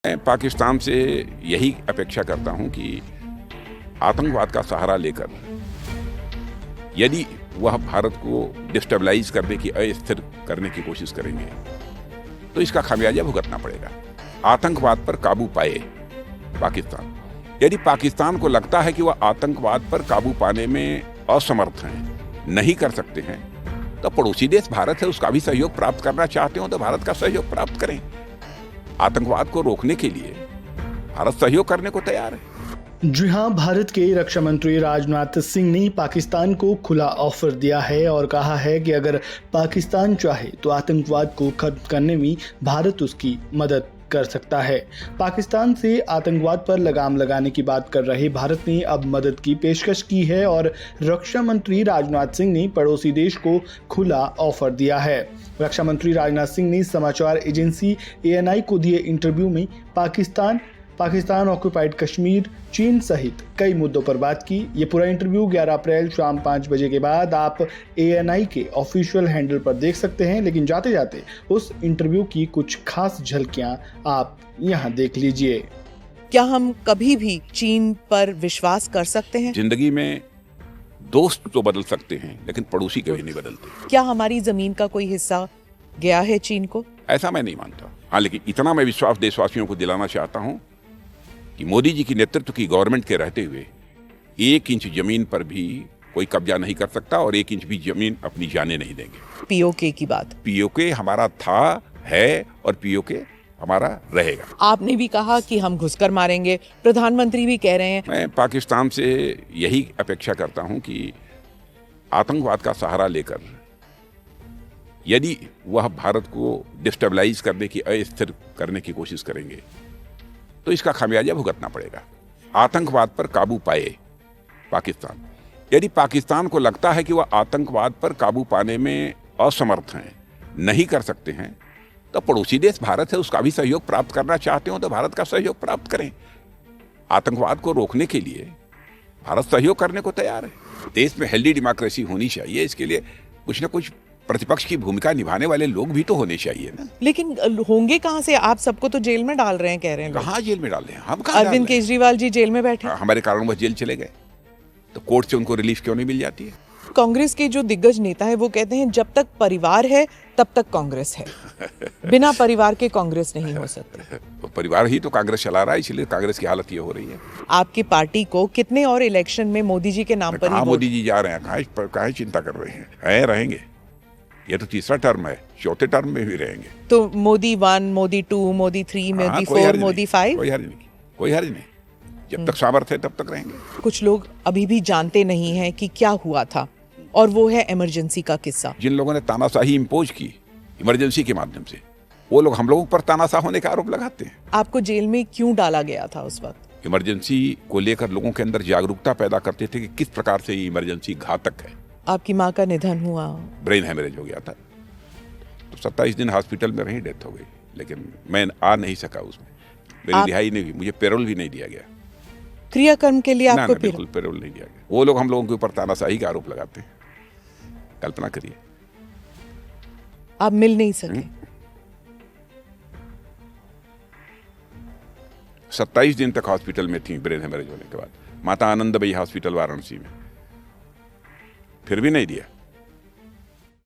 मैं पाकिस्तान से यही अपेक्षा करता हूं कि आतंकवाद का सहारा लेकर यदि वह भारत को डिस्टेबलाइज करने की, अस्थिर करने की कोशिश करेंगे तो इसका खामियाजा भुगतना पड़ेगा। आतंकवाद पर काबू पाए पाकिस्तान, यदि पाकिस्तान को लगता है कि वह आतंकवाद पर काबू पाने में असमर्थ हैं, नहीं कर सकते हैं, तो पड़ोसी देश भारत है, उसका भी सहयोग प्राप्त करना चाहते हो तो भारत का सहयोग प्राप्त करें। आतंकवाद को रोकने के लिए भारत सहयोग करने को तैयार है। जी हां, भारत के रक्षा मंत्री राजनाथ सिंह ने पाकिस्तान को खुला ऑफर दिया है और कहा है कि अगर पाकिस्तान चाहे तो आतंकवाद को खत्म करने में भारत उसकी मदद कर सकता है। पाकिस्तान से आतंकवाद पर लगाम लगाने की बात कर रहे भारत ने अब मदद की पेशकश की है और रक्षा मंत्री राजनाथ सिंह ने पड़ोसी देश को खुला ऑफर दिया है। रक्षा मंत्री राजनाथ सिंह ने समाचार एजेंसी ANI को दिए इंटरव्यू में पाकिस्तान ऑक्युपाइड कश्मीर, चीन सहित कई मुद्दों पर बात की। ये पूरा इंटरव्यू 11 अप्रैल शाम 5 बजे के बाद आप ANI के ऑफिशियल हैंडल पर देख सकते हैं, लेकिन जाते जाते उस इंटरव्यू की कुछ खास झलकियां आप यहां देख लीजिए। क्या हम कभी भी चीन पर विश्वास कर सकते हैं? जिंदगी में दोस्त तो बदल सकते हैं लेकिन पड़ोसी कभी नहीं बदलते। क्या हमारी जमीन का कोई हिस्सा गया है चीन को? ऐसा मैं नहीं मानता। हाँ, लेकिन इतना मैं विश्वास देशवासियों को दिलाना चाहता हूं कि मोदी जी की नेतृत्व की गवर्नमेंट के रहते हुए 1 इंच जमीन पर भी कोई कब्जा नहीं कर सकता और 1 इंच भी जमीन अपनी जाने नहीं देंगे। POK की बात, POK हमारा था, है और POK हमारा रहेगा। आपने भी कहा कि हम घुसकर मारेंगे, प्रधानमंत्री भी कह रहे हैं। मैं पाकिस्तान से यही अपेक्षा करता हूं कि आतंकवाद का सहारा लेकर यदि वह भारत को डिस्टेबलाइज करने की, अस्थिर करने की कोशिश करेंगे तो इसका खामियाजा भुगतना पड़ेगा। आतंकवाद पर काबू पाए पाकिस्तान, यदि पाकिस्तान को लगता है कि वह आतंकवाद पर काबू पाने में असमर्थ हैं, नहीं कर सकते हैं, तो पड़ोसी देश भारत है, उसका भी सहयोग प्राप्त करना चाहते हो तो भारत का सहयोग प्राप्त करें। आतंकवाद को रोकने के लिए भारत सहयोग करने को तैयार है। देश में हेल्दी डेमोक्रेसी होनी चाहिए, इसके लिए कुछ न कुछ प्रतिपक्ष की भूमिका निभाने वाले लोग भी तो होने चाहिए ना। लेकिन होंगे कहां से? आप सबको तो जेल में डाल रहे हैं, कह रहे हैं लोग। कहाँ जेल में डाल रहे हैं? हम कहाँ? अरविंद केजरीवाल जी जेल में बैठे, हमारे कारण वह जेल चले गए, तो कोर्ट से उनको रिलीफ क्यों नहीं मिल जाती है? कांग्रेस के जो दिग्गज नेता है वो कहते हैं जब तक परिवार है तब तक कांग्रेस है, बिना परिवार के कांग्रेस नहीं हो सकती। तो परिवार ही तो कांग्रेस चला रहा है, इसलिए कांग्रेस की हालत ये हो रही है। आपकी पार्टी को कितने और इलेक्शन में मोदी जी के नाम पर ही मोदी जी जा रहे हैं, कहाँ चिंता कर रहे हैं? रहेंगे। ये तो तीसरा टर्म है, चौथे टर्म में भी रहेंगे। तो मोदी 1, मोदी 2, मोदी 3, मोदी 4, मोदी 5, कोई हर्ज नहीं। जब तक सामर्थ्य है तब तक रहेंगे। कुछ लोग अभी भी जानते नहीं हैं कि क्या हुआ था, और वो है इमरजेंसी का किस्सा। जिन लोगों ने तानाशाही इम्पोज की इमरजेंसी के माध्यम से, वो लोग हम लोगों पर तानाशाह होने का आरोप लगाते हैं। आपको जेल में क्यों डाला गया था उस वक्त? इमरजेंसी को लेकर लोगों के अंदर जागरूकता पैदा करते थे कि किस प्रकार से ये इमरजेंसी घातक है। आपकी माँ का निधन हुआ, ब्रेन हेमरेज हो गया था, तो 27 दिन हॉस्पिटल में रही, डेथ हो गई, लेकिन मैं आ नहीं सका उसमें। मेरी रिहाई नहीं हुई, मुझे पेरोल भी नहीं दिया गया। क्रियाकर्म के लिए आपको बिल्कुल पेरोल नहीं दिया गया। वो लोग हम लोगों के ऊपर तानाशाही का आरोप लगाते हैं। कल्पना करिए, आप मिल नहीं सके। 27 दिन तक हॉस्पिटल में थी ब्रेन हेमरेज होने के बाद। माता आनंदमयी हॉस्पिटल वाराणसी में, फिर भी नहीं दिया।